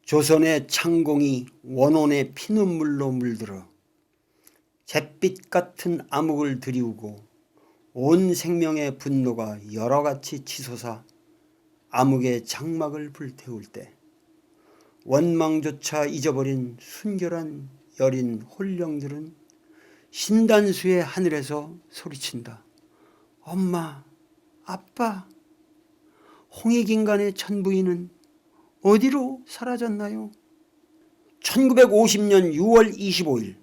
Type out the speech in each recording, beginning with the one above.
조선의 창공이 원혼의 피눈물로 물들어 잿빛 같은 암흑을 드리우고 온 생명의 분노가 여러같이 치솟아 암흑의 장막을 불태울 때 원망조차 잊어버린 순결한 여린 홀령들은 신단수의 하늘에서 소리친다. 엄마, 아빠, 홍익인간의 천부인은 어디로 사라졌나요? 1950년 6월 25일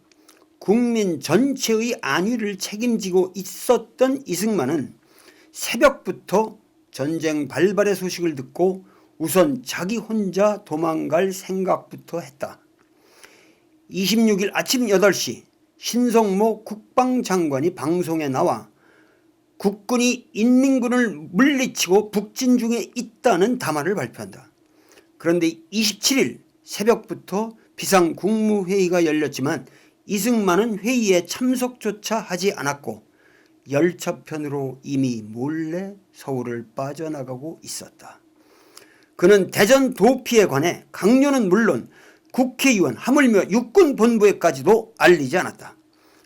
국민 전체의 안위를 책임지고 있었던 이승만은 새벽부터 전쟁 발발의 소식을 듣고 우선 자기 혼자 도망갈 생각부터 했다. 26일 아침 8시 신성모 국방장관이 방송에 나와 국군이 인민군을 물리치고 북진 중에 있다는 담화를 발표한다. 그런데 27일 새벽부터 비상국무회의가 열렸지만 이승만은 회의에 참석조차 하지 않았고 열차편으로 이미 몰래 서울을 빠져나가고 있었다. 그는 대전 도피에 관해 강요는 물론 국회의원 하물며 육군본부에까지도 알리지 않았다.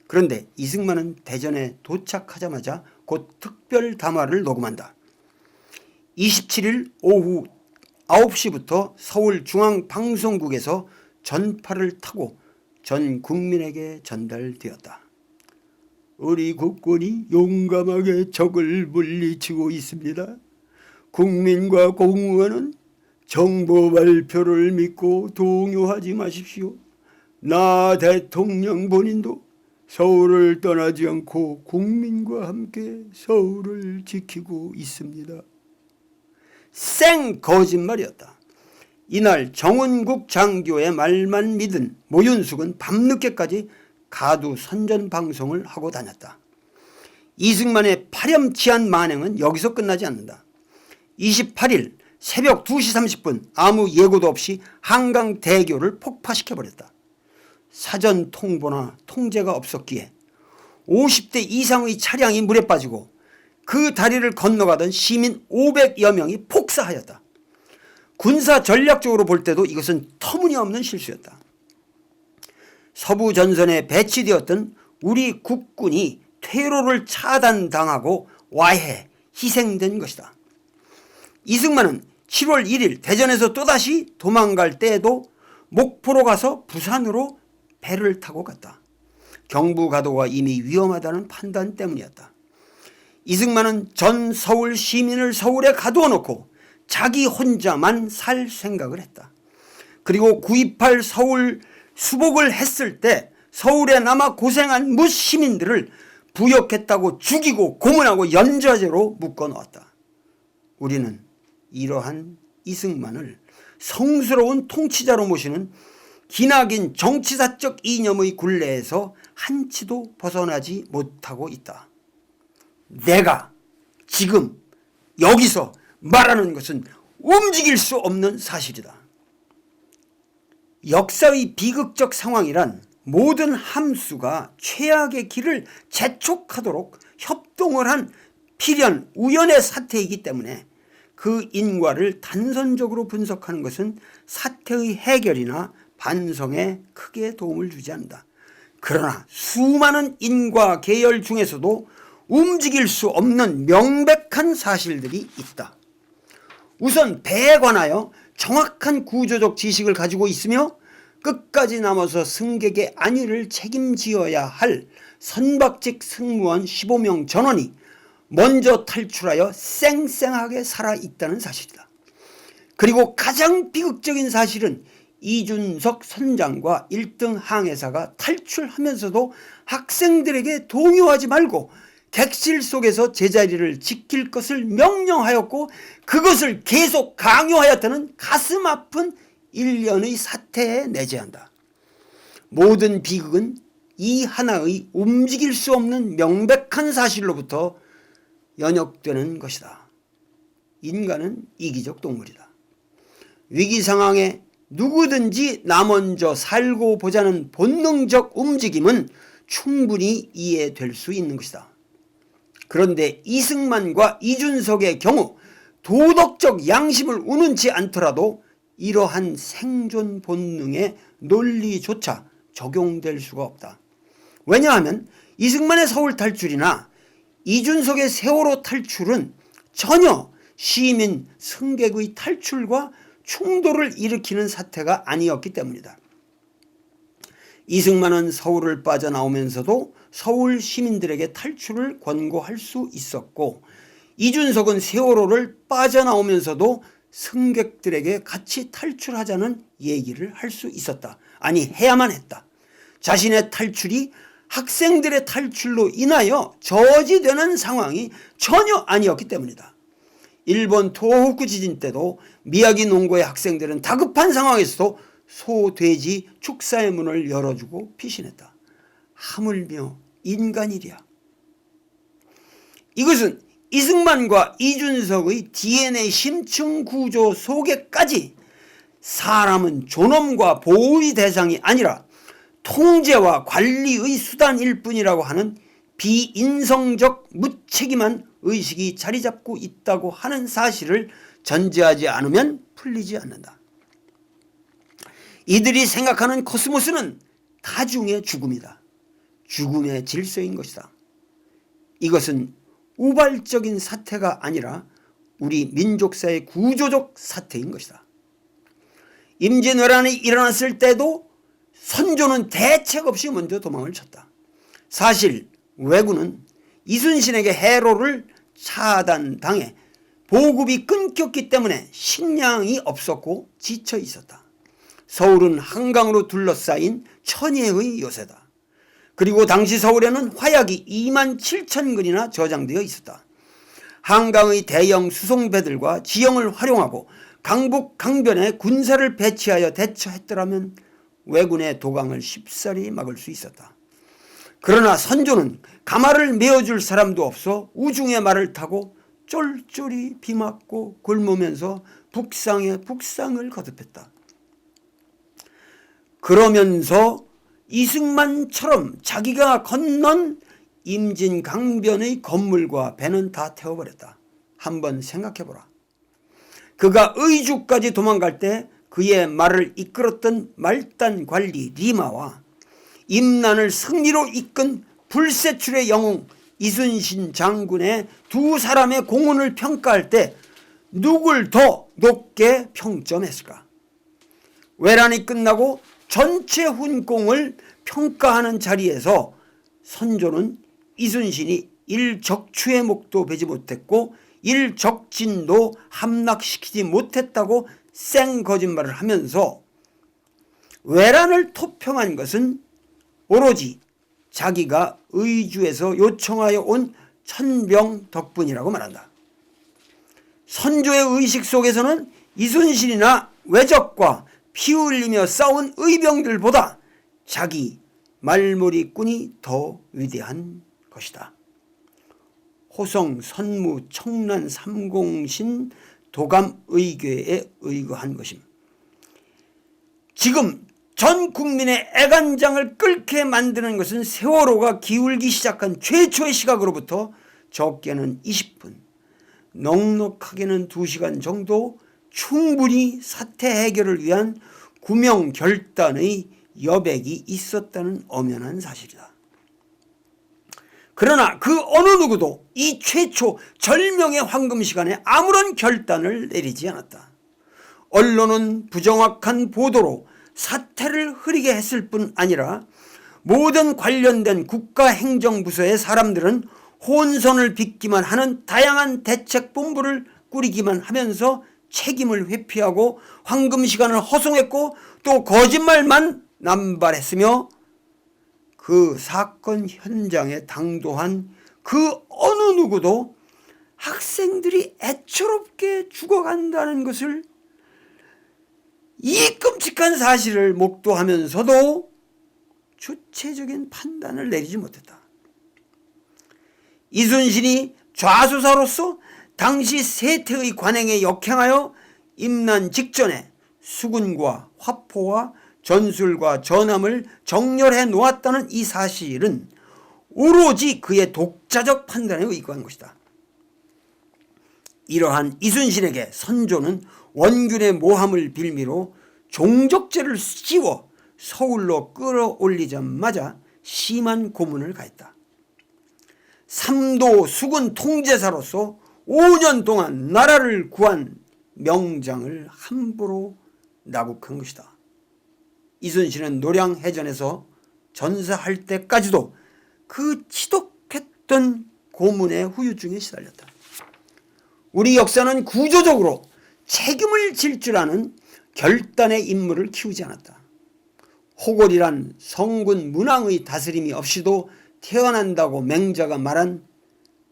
그런데 이승만은 대전에 도착하자마자 곧 특별 담화를 녹음한다. 27일 오후 9시부터 서울중앙방송국에서 전파를 타고 전 국민에게 전달되었다. 우리 국군이 용감하게 적을 물리치고 있습니다. 국민과 공무원은 정보 발표를 믿고 동요하지 마십시오. 나 대통령 본인도 서울을 떠나지 않고 국민과 함께 서울을 지키고 있습니다. 생 거짓말이었다. 이날 정은국 장교의 말만 믿은 모윤숙은 밤늦게까지 가두 선전 방송을 하고 다녔다. 이승만의 파렴치한 만행은 여기서 끝나지 않는다. 28일 새벽 2시 30분 아무 예고도 없이 한강대교를 폭파시켜버렸다. 사전 통보나 통제가 없었기에 50대 이상의 차량이 물에 빠지고 그 다리를 건너가던 시민 500여 명이 폭사하였다. 군사 전략적으로 볼 때도 이것은 터무니없는 실수였다. 서부 전선에 배치되었던 우리 국군이 퇴로를 차단당하고 와해 희생된 것이다. 이승만은 7월 1일 대전에서 또다시 도망갈 때에도 목포로 가서 부산으로 배를 타고 갔다. 경부 가도가 이미 위험하다는 판단 때문이었다. 이승만은 전 서울 시민을 서울에 가두어 놓고 자기 혼자만 살 생각을 했다. 그리고 9.28 서울 수복을 했을 때 서울에 남아 고생한 무시민들을 부역했다고 죽이고 고문하고 연좌제로 묶어놓았다. 우리는 이러한 이승만을 성스러운 통치자로 모시는 기나긴 정치사적 이념의 굴레에서 한치도 벗어나지 못하고 있다. 내가 지금 여기서 말하는 것은 움직일 수 없는 사실이다. 역사의 비극적 상황이란 모든 함수가 최악의 길을 재촉하도록 협동을 한 필연 우연의 사태이기 때문에 그 인과를 단선적으로 분석하는 것은 사태의 해결이나 반성에 크게 도움을 주지 않는다. 그러나 수많은 인과 계열 중에서도 움직일 수 없는 명백한 사실들이 있다. 우선 배에 관하여 정확한 구조적 지식을 가지고 있으며 끝까지 남아서 승객의 안위를 책임지어야 할 선박직 승무원 15명 전원이 먼저 탈출하여 쌩쌩하게 살아있다는 사실이다. 그리고 가장 비극적인 사실은 이준석 선장과 1등 항해사가 탈출하면서도 학생들에게 동요하지 말고 객실 속에서 제자리를 지킬 것을 명령하였고 그것을 계속 강요하였다는 가슴 아픈 일련의 사태에 내재한다. 모든 비극은 이 하나의 움직일 수 없는 명백한 사실로부터 연역되는 것이다. 인간은 이기적 동물이다. 위기 상황에 누구든지 나 먼저 살고 보자는 본능적 움직임은 충분히 이해될 수 있는 것이다. 그런데 이승만과 이준석의 경우 도덕적 양심을 우는치 않더라도 이러한 생존 본능의 논리조차 적용될 수가 없다. 왜냐하면 이승만의 서울 탈출이나 이준석의 세월호 탈출은 전혀 시민 승객의 탈출과 충돌을 일으키는 사태가 아니었기 때문이다. 이승만은 서울을 빠져나오면서도 서울 시민들에게 탈출을 권고할 수 있었고, 이준석은 세월호를 빠져나오면서도 승객들에게 같이 탈출하자는 얘기를 할 수 있었다. 아니, 해야만 했다. 자신의 탈출이 학생들의 탈출로 인하여 저지되는 상황이 전혀 아니었기 때문이다. 일본 토호쿠 지진 때도 미야기 농고의 학생들은 다급한 상황에서도 소, 돼지 축사의 문을 열어주고 피신했다. 하물며 인간이랴. 이것은 이승만과 이준석의 DNA 심층 구조 속에까지 사람은 존엄과 보호의 대상이 아니라 통제와 관리의 수단일 뿐이라고 하는 비인성적 무책임한 의식이 자리 잡고 있다고 하는 사실을 전제하지 않으면 풀리지 않는다. 이들이 생각하는 코스모스는 다중의 죽음이다. 죽음의 질서인 것이다. 이것은 우발적인 사태가 아니라 우리 민족사의 구조적 사태인 것이다. 임진왜란이 일어났을 때도 선조는 대책 없이 먼저 도망을 쳤다. 사실 왜군은 이순신에게 해로를 차단당해 보급이 끊겼기 때문에 식량이 없었고 지쳐 있었다. 서울은 한강으로 둘러싸인 천혜의 요새다. 그리고 당시 서울에는 화약이 27,000근이나 저장되어 있었다. 한강의 대형 수송배들과 지형을 활용하고 강북 강변에 군사를 배치하여 대처했더라면 왜군의 도강을 쉽사리 막을 수 있었다. 그러나 선조는 가마를 메어줄 사람도 없어 우중의 말을 타고 쫄쫄이 비 맞고 굶으면서 북상에 북상을 거듭했다. 그러면서 이승만처럼 자기가 건넌 임진강변의 건물과 배는 다 태워버렸다. 한번 생각해보라. 그가 의주까지 도망갈 때 그의 말을 이끌었던 말단관리 리마와 임난을 승리로 이끈 불세출의 영웅 이순신 장군의 두 사람의 공헌을 평가할 때 누굴 더 높게 평점했을까? 외란이 끝나고 전체 훈공을 평가하는 자리에서 선조는 이순신이 일적추의 목도 베지 못했고 일적진도 함락시키지 못했다고 생 거짓말을 하면서 외란을 토평한 것은 오로지 자기가 의주에서 요청하여 온 천병 덕분이라고 말한다. 선조의 의식 속에서는 이순신이나 외적과 피 흘리며 싸운 의병들보다 자기 말머리꾼이 더 위대한 것이다. 호성, 선무, 청란, 삼공신, 도감의궤에 의거한 것임. 지금 전 국민의 애간장을 끓게 만드는 것은 세월호가 기울기 시작한 최초의 시각으로부터 적게는 20분, 넉넉하게는 2시간 정도 충분히 사태 해결을 위한 구명 결단의 여백이 있었다는 엄연한 사실이다. 그러나 그 어느 누구도 이 최초 절명의 황금 시간에 아무런 결단을 내리지 않았다. 언론은 부정확한 보도로 사태를 흐리게 했을 뿐 아니라 모든 관련된 국가행정부서의 사람들은 혼선을 빚기만 하는 다양한 대책본부를 꾸리기만 하면서 책임을 회피하고 황금 시간을 허송했고 또 거짓말만 남발했으며 그 사건 현장에 당도한 그 어느 누구도 학생들이 애처롭게 죽어간다는 것을 이 끔찍한 사실을 목도하면서도 주체적인 판단을 내리지 못했다. 이순신이 좌수사로서 당시 세태의 관행에 역행하여 임난 직전에 수군과 화포와 전술과 전함을 정렬해 놓았다는 이 사실은 오로지 그의 독자적 판단에 의거한 것이다. 이러한 이순신에게 선조는 원균의 모함을 빌미로 종적죄를 씌워 서울로 끌어올리자마자 심한 고문을 가했다. 삼도 수군 통제사로서 5년 동안 나라를 구한 명장을 함부로 나국한 것이다. 이순신은 노량해전에서 전사할 때까지도 그 지독했던 고문의 후유증에 시달렸다. 우리 역사는 구조적으로 책임을 질 줄 아는 결단의 인물을 키우지 않았다. 호골이란 성군 문왕의 다스림이 없이도 태어난다고 맹자가 말한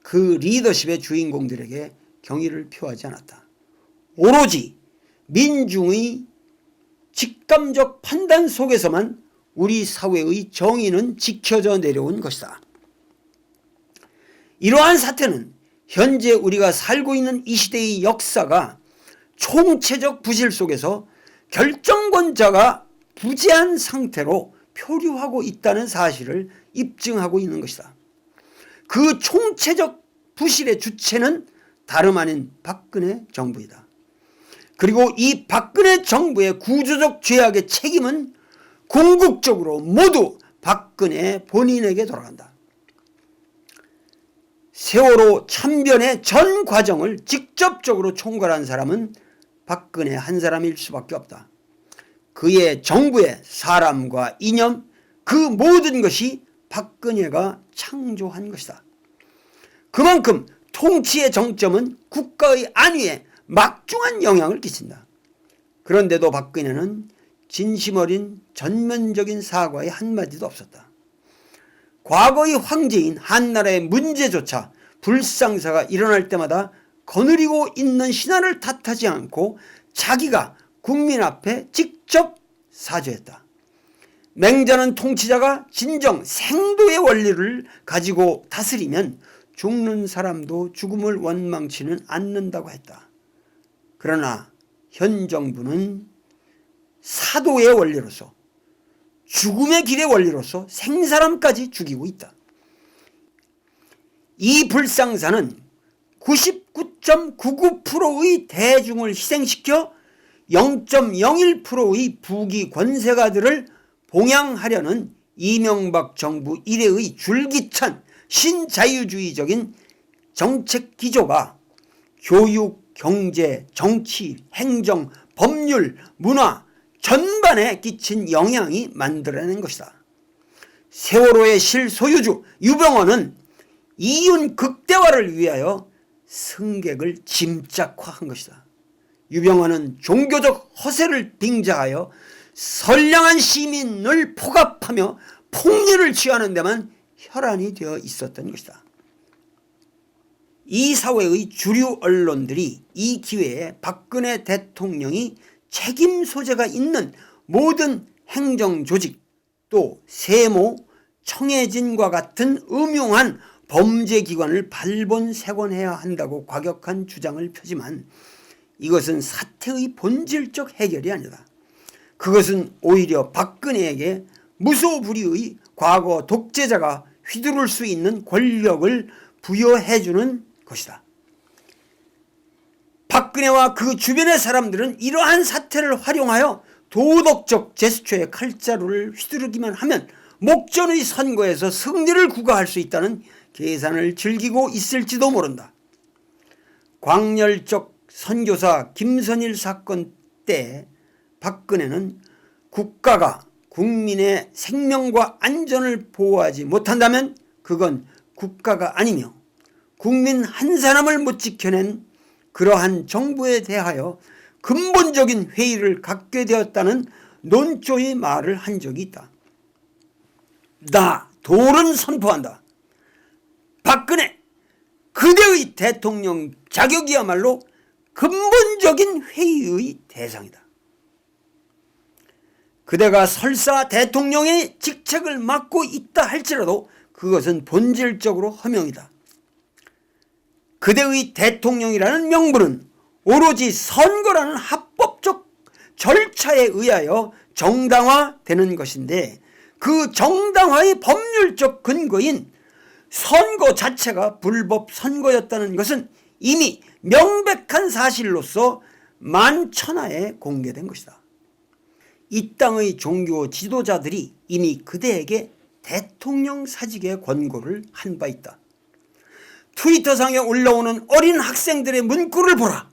그 리더십의 주인공들에게 경의를 표하지 않았다. 오로지 민중의 직감적 판단 속에서만 우리 사회의 정의는 지켜져 내려온 것이다. 이러한 사태는 현재 우리가 살고 있는 이 시대의 역사가 총체적 부실 속에서 결정권자가 부재한 상태로 표류하고 있다는 사실을 입증하고 있는 것이다. 그 총체적 부실의 주체는 다름 아닌 박근혜 정부이다. 그리고 이 박근혜 정부의 구조적 죄악의 책임은 궁극적으로 모두 박근혜 본인에게 돌아간다. 세월호 참변의 전 과정을 직접적으로 총괄한 사람은 박근혜 한 사람일 수밖에 없다. 그의 정부의 사람과 이념, 그 모든 것이 박근혜가 창조한 것이다. 그만큼 통치의 정점은 국가의 안위에 막중한 영향을 끼친다. 그런데도 박근혜는 진심 어린 전면적인 사과의 한마디도 없었다. 과거의 황제인 한나라의 문제조차 불상사가 일어날 때마다 거느리고 있는 신하를 탓하지 않고 자기가 국민 앞에 직접 사죄했다. 맹자는 통치자가 진정 생도의 원리를 가지고 다스리면 죽는 사람도 죽음을 원망치는 않는다고 했다. 그러나 현 정부는 사도의 원리로서 죽음의 길의 원리로서 생사람까지 죽이고 있다. 이 불상사는 99.99%의 대중을 희생시켜 0.01%의 부귀 권세가들을 봉양하려는 이명박 정부 이래의 줄기찬 신자유주의적인 정책 기조가 교육, 경제, 정치, 행정, 법률, 문화 전반에 끼친 영향이 만들어낸 것이다. 세월호의 실소유주 유병언은 이윤 극대화를 위하여 승객을 짐짝화한 것이다. 유병언은 종교적 허세를 빙자하여 선량한 시민을 포갑하며 폭리를 취하는 데만 혈안이 되어 있었던 것이다. 이 사회의 주류 언론들이 이 기회에 박근혜 대통령이 책임 소재가 있는 모든 행정조직 또 세모, 청해진과 같은 음흉한 범죄기관을 발본색원해야 한다고 과격한 주장을 펴지만 이것은 사태의 본질적 해결이 아니다. 그것은 오히려 박근혜에게 무소불위의 과거 독재자가 휘두를 수 있는 권력을 부여해주는 것이다. 박근혜와 그 주변의 사람들은 이러한 사태를 활용하여 도덕적 제스처의 칼자루를 휘두르기만 하면 목전의 선거에서 승리를 구가할 수 있다는 계산을 즐기고 있을지도 모른다. 광렬적 선교사 김선일 사건 때 박근혜는 국가가 국민의 생명과 안전을 보호하지 못한다면 그건 국가가 아니며 국민 한 사람을 못 지켜낸 그러한 정부에 대하여 근본적인 회의를 갖게 되었다는 논조의 말을 한 적이 있다. 나 돌은 선포한다. 박근혜 그대의 대통령 자격이야말로 근본적인 회의의 대상이다. 그대가 설사 대통령의 직책을 맡고 있다 할지라도 그것은 본질적으로 허명이다. 그대의 대통령이라는 명분은 오로지 선거라는 합법적 절차에 의하여 정당화되는 것인데 그 정당화의 법률적 근거인 선거 자체가 불법 선거였다는 것은 이미 명백한 사실로서 만천하에 공개된 것이다. 이 땅의 종교 지도자들이 이미 그대에게 대통령 사직의 권고를 한 바 있다. 트위터상에 올라오는 어린 학생들의 문구를 보라.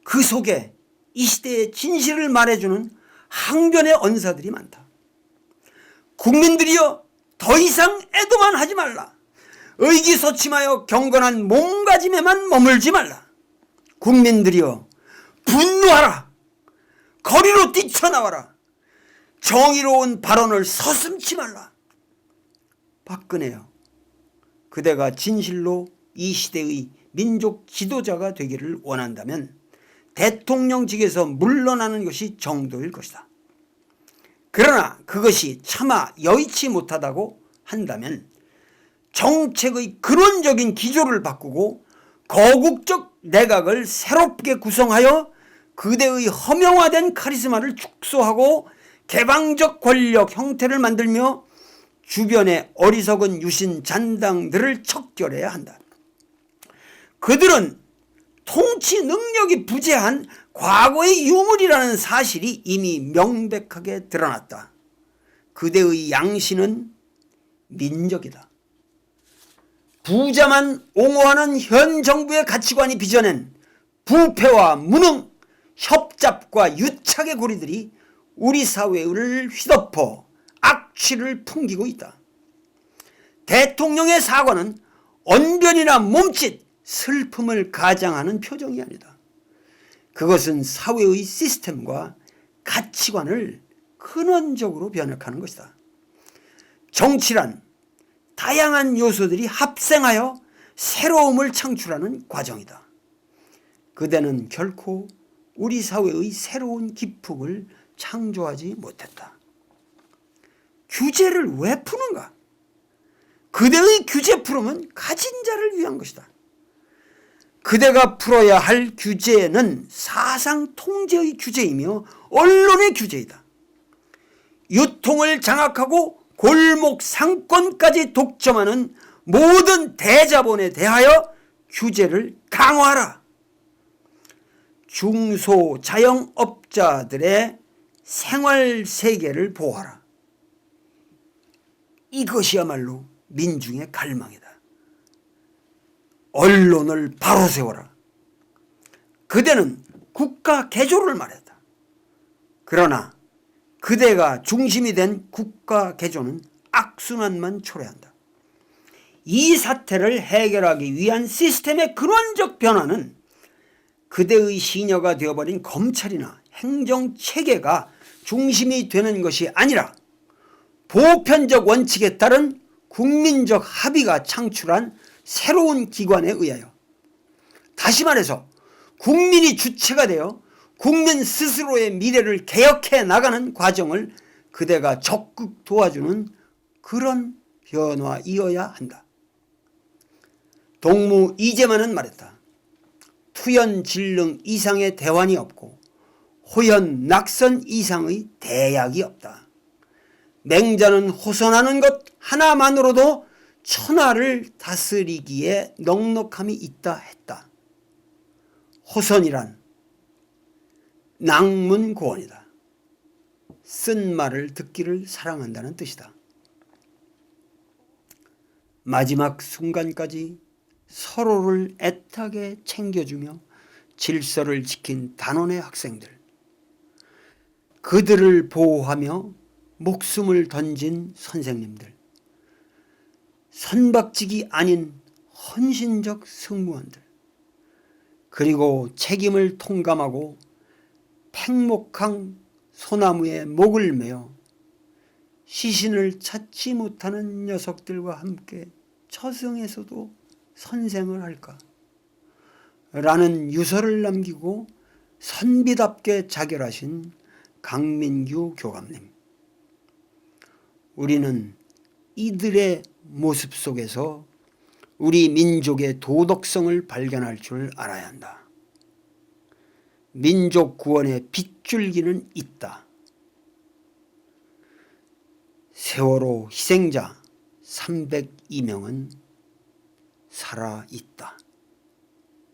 그 속에 이 시대의 진실을 말해주는 항변의 언사들이 많다. 국민들이여, 더 이상 애도만 하지 말라. 의기소침하여 경건한 몸가짐에만 머물지 말라. 국민들이여, 분노하라. 거리로 뛰쳐나와라. 정의로운 발언을 서슴지 말라. 박근혜여, 그대가 진실로 이 시대의 민족 지도자가 되기를 원한다면 대통령직에서 물러나는 것이 정도일 것이다. 그러나 그것이 차마 여의치 못하다고 한다면 정책의 근원적인 기조를 바꾸고 거국적 내각을 새롭게 구성하여 그대의 허명화된 카리스마를 축소하고 개방적 권력 형태를 만들며 주변의 어리석은 유신 잔당들을 척결해야 한다. 그들은 통치 능력이 부재한 과거의 유물이라는 사실이 이미 명백하게 드러났다. 그대의 양신은 민족이다. 부자만 옹호하는 현 정부의 가치관이 빚어낸 부패와 무능, 협잡과 유착의 고리들이 우리 사회를 휘덮어 악취를 풍기고 있다. 대통령의 사과는 언변이나 몸짓, 슬픔을 가장하는 표정이 아니다. 그것은 사회의 시스템과 가치관을 근원적으로 변혁하는 것이다. 정치란 다양한 요소들이 합생하여 새로움을 창출하는 과정이다. 그대는 결코 우리 사회의 새로운 기폭을 창조하지 못했다. 규제를 왜 푸는가? 그대의 규제 풀음은 가진 자를 위한 것이다. 그대가 풀어야 할 규제는 사상 통제의 규제이며 언론의 규제이다. 유통을 장악하고 골목 상권까지 독점하는 모든 대자본에 대하여 규제를 강화하라. 중소자영업자들의 생활세계를 보호하라. 이것이야말로 민중의 갈망이다. 언론을 바로 세워라. 그대는 국가 개조를 말했다. 그러나 그대가 중심이 된 국가 개조는 악순환만 초래한다. 이 사태를 해결하기 위한 시스템의 근원적 변화는 그대의 시녀가 되어버린 검찰이나 행정체계가 중심이 되는 것이 아니라 보편적 원칙에 따른 국민적 합의가 창출한 새로운 기관에 의하여, 다시 말해서 국민이 주체가 되어 국민 스스로의 미래를 개혁해 나가는 과정을 그대가 적극 도와주는 그런 변화이어야 한다. 동무 이재만은 말했다. 투연진릉 이상의 대환이 없고 호연 낙선 이상의 대약이 없다. 맹자는 호선하는 것 하나만으로도 천하를 다스리기에 넉넉함이 있다 했다. 호선이란 낭문고원이다. 쓴 말을 듣기를 사랑한다는 뜻이다. 마지막 순간까지 서로를 애타게 챙겨주며 질서를 지킨 단원의 학생들, 그들을 보호하며 목숨을 던진 선생님들, 선박직이 아닌 헌신적 승무원들, 그리고 책임을 통감하고 팽목항 소나무에 목을 메어 시신을 찾지 못하는 녀석들과 함께 처성에서도 선생을 할까? 라는 유서를 남기고 선비답게 자결하신 강민규 교감님. 우리는 이들의 모습 속에서 우리 민족의 도덕성을 발견할 줄 알아야 한다. 민족 구원의 빗줄기는 있다. 세월호 희생자 302명은 살아있다.